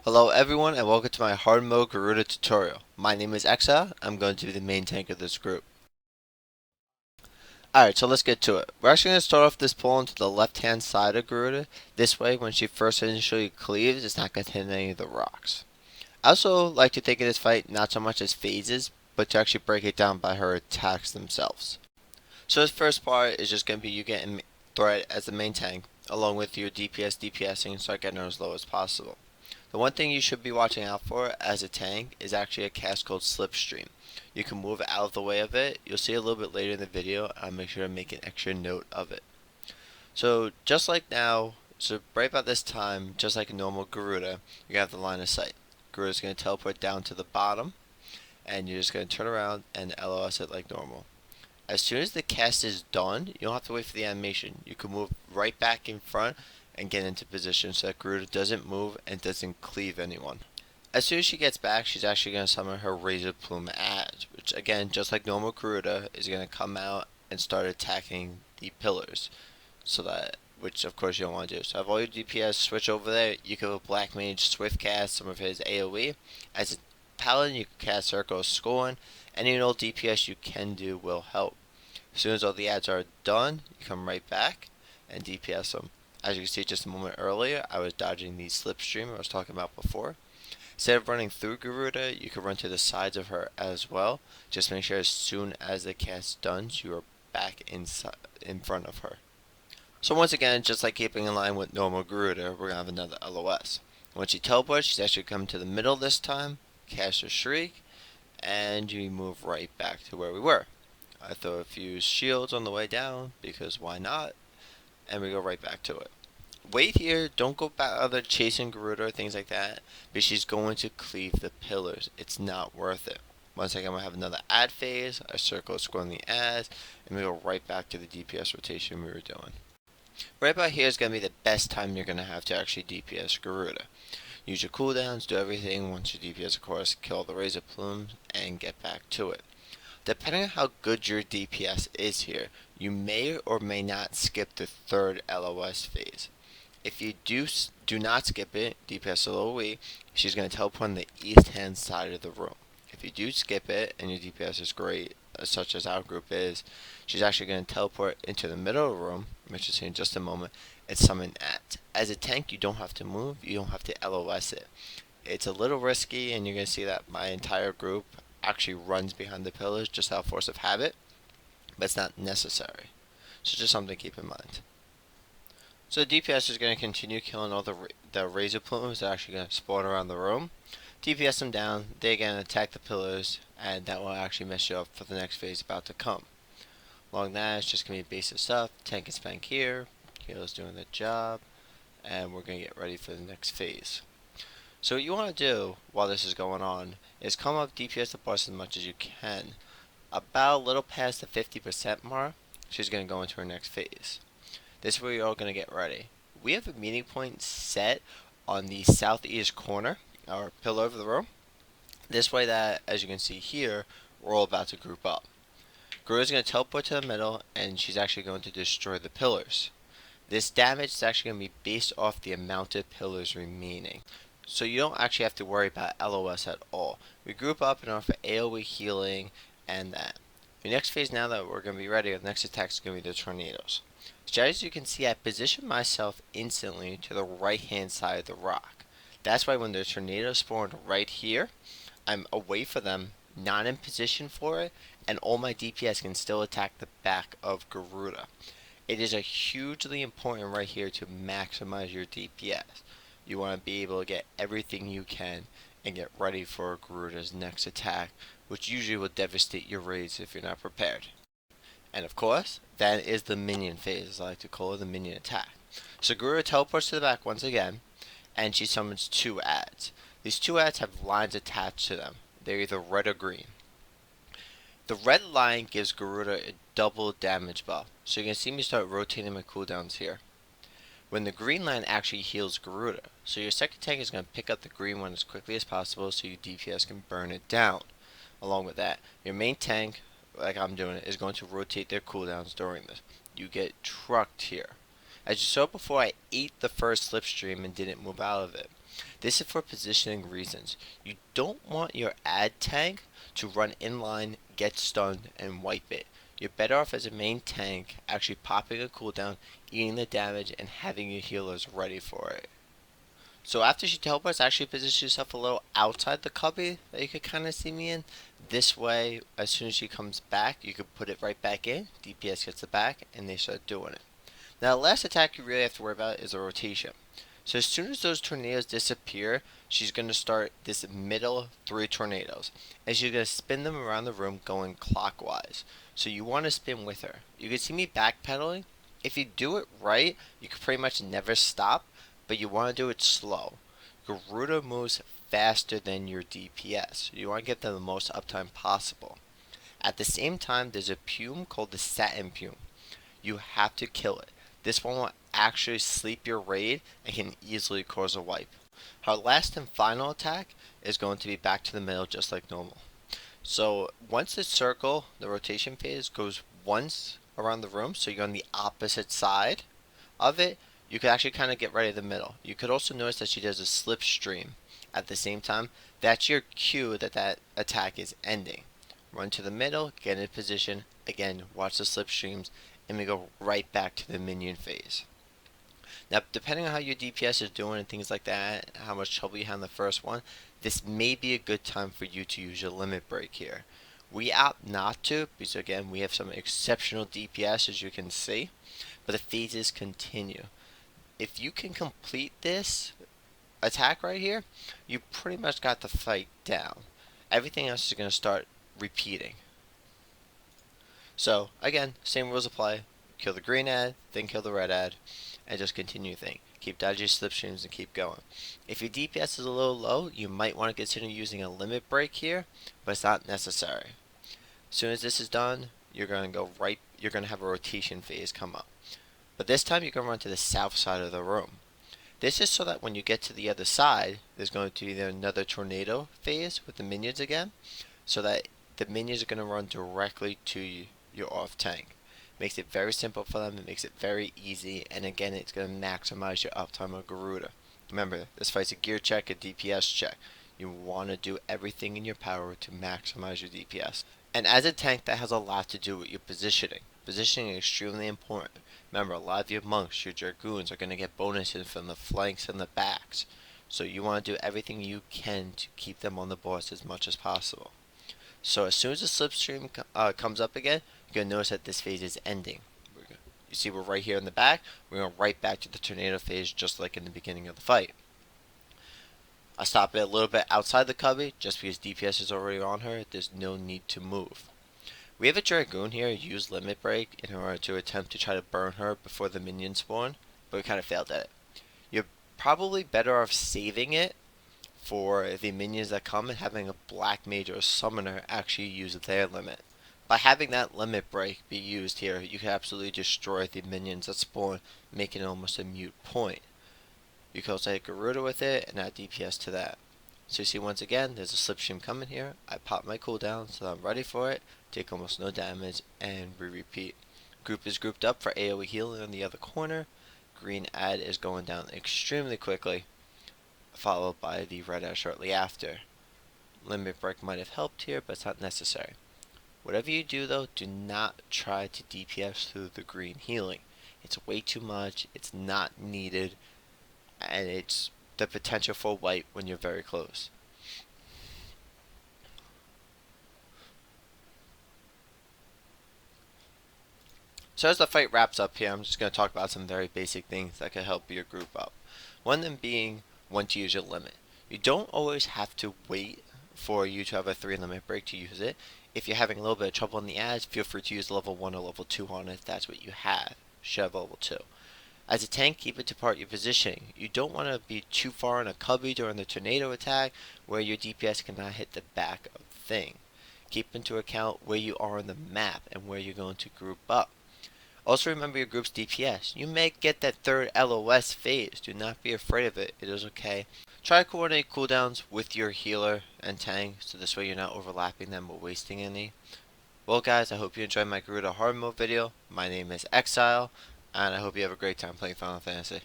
Hello everyone and welcome to my hard mode Garuda tutorial. My name is Exa. I'm going to be the main tank of this group. Alright, so let's get to it. We're actually going to start off this pull into the left hand side of Garuda. This way when she first initially cleaves, it's not going to hit any of the rocks. I also like to think of this fight not so much as phases, but to actually break it down by her attacks themselves. So this first part is just going to be you getting threat as the main tank, along with your DPSing and start getting her as low as possible. The one thing you should be watching out for as a tank is actually a cast called Slipstream. You can move out of the way of it. You'll see it a little bit later in the video. I'll make sure to make an extra note of it. So just like now, so right about this time, just like a normal Garuda, you have the line of sight. Garuda's going to teleport down to the bottom, and you're just going to turn around and LOS it like normal. As soon as the cast is done, you don't have to wait for the animation. You can move right back in front and get into position so that Garuda doesn't move and doesn't cleave anyone. As soon as she gets back, she's actually going to summon her Razor Plume Adz, which again, just like normal Garuda, is going to come out and start attacking the pillars. So that, which of course you don't want to do. So have all your DPS switch over there. You can have Black Mage Swift cast some of his AoE. As a Paladin, you can cast Circle Scorn. Any old DPS you can do will help. As soon as all the ads are done, you come right back and DPS them. As you can see just a moment earlier, I was dodging the slipstream I was talking about before. Instead of running through Garuda, you can run to the sides of her as well. Just make sure as soon as the cast done, you are back in front of her. So once again, just like keeping in line with normal Garuda, we're going to have another LOS. When she teleports, she's actually come to the middle this time, cast her Shriek, and you move right back to where we were. I throw a few shields on the way down, because why not? And we go right back to it. Wait here, don't go back other chasing Garuda or things like that, because she's going to cleave the pillars. It's not worth it. Once again, we'll have another ad phase, a circle scoring the ads, and we go right back to the DPS rotation we were doing. Right about here is going to be the best time you're going to have to actually DPS Garuda. Use your cooldowns, do everything once you DPS, of course, kill the Razor Plumes, and get back to it. Depending on how good your DPS is here, you may or may not skip the third LOS phase. If you do not skip it, DPS LOE, she's going to teleport on the east hand side of the room. If you do skip it and your DPS is great, such as our group is, she's actually going to teleport into the middle of the room, which you'll see in just a moment, and summon at. As a tank, you don't have to move, you don't have to LOS it. It's a little risky, and you're going to see that my entire group actually runs behind the pillars just out of force of habit, but it's not necessary. So just something to keep in mind. So the DPS is going to continue killing all the Razor Plumes that are actually going to spawn around the room. DPS them down, they again attack the pillars, and that will actually mess you up for the next phase about to come. Along that, it's just going to be basic stuff. Tank and spank here, healer's doing the job, and we're going to get ready for the next phase. So what you want to do while this is going on is come up DPS the boss as much as you can. About a little past the 50% mark, she's going to go into her next phase. This is where you're all going to get ready. We have a meeting point set on the southeast corner, our pillar of the room. This way that, as you can see here, we're all about to group up. Garuda's going to teleport to the middle, and she's actually going to destroy the pillars. This damage is actually going to be based off the amount of pillars remaining. So you don't actually have to worry about LOS at all. We group up and offer AoE healing and that. The next phase, now that we're going to be ready, the next attack is going to be the tornadoes. So as you can see, I position myself instantly to the right hand side of the rock. That's why when the tornadoes spawned right here, I'm away from them, not in position for it, and all my DPS can still attack the back of Garuda. It is a hugely important right here to maximize your DPS. You want to be able to get everything you can and get ready for Garuda's next attack, which usually will devastate your raids if you're not prepared. And of course, that is the minion phase, as I like to call it, the minion attack. So Garuda teleports to the back once again, and she summons two ads. These two ads have lines attached to them. They're either red or green. The red line gives Garuda a double damage buff, so you can see me start rotating my cooldowns here. When the green line actually heals Garuda, so your second tank is going to pick up the green one as quickly as possible so your DPS can burn it down. Along with that, your main tank, like I'm doing it, is going to rotate their cooldowns during this. You get trucked here. As you saw before, I ate the first slipstream and didn't move out of it. This is for positioning reasons. You don't want your ad tank to run inline, get stunned, and wipe it. You're better off as a main tank actually popping a cooldown, eating the damage, and having your healers ready for it. So after she teleports, actually position yourself a little outside the cubby that you could kind of see me in. This way, as soon as she comes back, you could put it right back in. DPS gets it back, and they start doing it. Now, the last attack you really have to worry about is a rotation. So as soon as those tornadoes disappear, she's going to start this middle 3 tornadoes. And she's going to spin them around the room going clockwise. So you want to spin with her. You can see me backpedaling. If you do it right, you can pretty much never stop, but you want to do it slow. Garuda moves faster than your DPS. You want to get them the most uptime possible. At the same time, there's a Pume called the Satin Pume. You have to kill it. This one will actually sleep your raid and can easily cause a wipe. Our last and final attack is going to be back to the middle just like normal. So once the circle, the rotation phase, goes once around the room, so you're on the opposite side of it, you could actually kind of get right in the middle. You could also notice that she does a slipstream at the same time. That's your cue that that attack is ending. Run to the middle, get in position, again, watch the slipstreams, and we go right back to the minion phase. Now, depending on how your DPS is doing and things like that, how much trouble you had in the first one, this may be a good time for you to use your limit break here. We opt not to, because again, we have some exceptional DPS as you can see, but the phases continue. If you can complete this attack right here, you pretty much got the fight down. Everything else is going to start repeating. So, again, same rules apply. Kill the green ad, then kill the red ad, and just continue thing. Keep dodging slipstreams and keep going. If your DPS is a little low, you might want to consider using a limit break here, but it's not necessary. As soon as this is done, you're going to go right, you're going to have a rotation phase come up. But this time you're going to run to the south side of the room. This is so that when you get to the other side, there's going to be another tornado phase with the minions again, so that the minions are going to run directly to your off tank. Makes it very simple for them, it makes it very easy, and again, it's going to maximize your uptime of Garuda. Remember, this fight's a gear check, a DPS check. You want to do everything in your power to maximize your DPS. And as a tank, that has a lot to do with your positioning. Positioning is extremely important. Remember, a lot of your monks, your dragoons, are going to get bonuses from the flanks and the backs. So you want to do everything you can to keep them on the boss as much as possible. So as soon as the slipstream comes up again, you're going to notice that this phase is ending. You see we're right here in the back. We're going right back to the tornado phase just like in the beginning of the fight. I stop it a little bit outside the cubby just because DPS is already on her. There's no need to move. We have a Dragoon here use limit break in order to attempt to try to burn her before the minions spawn, but we kind of failed at it. You're probably better off saving it for the minions that come and having a black mage or a summoner actually use their limit. By having that limit break be used here, you can absolutely destroy the minions that spawn, making it almost a mute point. You can also hit Garuda with it and add DPS to that. So you see once again, there's a slipstream coming here. I pop my cooldown so I'm ready for it, take almost no damage, and we repeat. Group is grouped up for AoE healing on the other corner. Green ad is going down extremely quickly, followed by the red ad shortly after. Limit break might have helped here, but it's not necessary. Whatever you do though, do not try to DPS through the green healing. It's way too much, it's not needed, and it's the potential for wipe when you're very close. So as the fight wraps up here, I'm just going to talk about some very basic things that can help your group up. One of them being when to use your limit. You don't always have to wait for you to have a 3 limit break to use it. If you're having a little bit of trouble in the ads, feel free to use level 1 or level 2 on it if that's what you have. You should have level 2. As a tank, keep it to part your positioning. You don't want to be too far in a cubby during the tornado attack where your DPS cannot hit the back of the thing. Keep into account where you are on the map and where you're going to group up. Also remember your group's DPS. You may get that third LOS phase. Do not be afraid of it. It is okay. Try to coordinate cooldowns with your healer and tank so this way you're not overlapping them or wasting any. Well guys, I hope you enjoyed my Garuda hard mode video. My name is Exile, and I hope you have a great time playing Final Fantasy.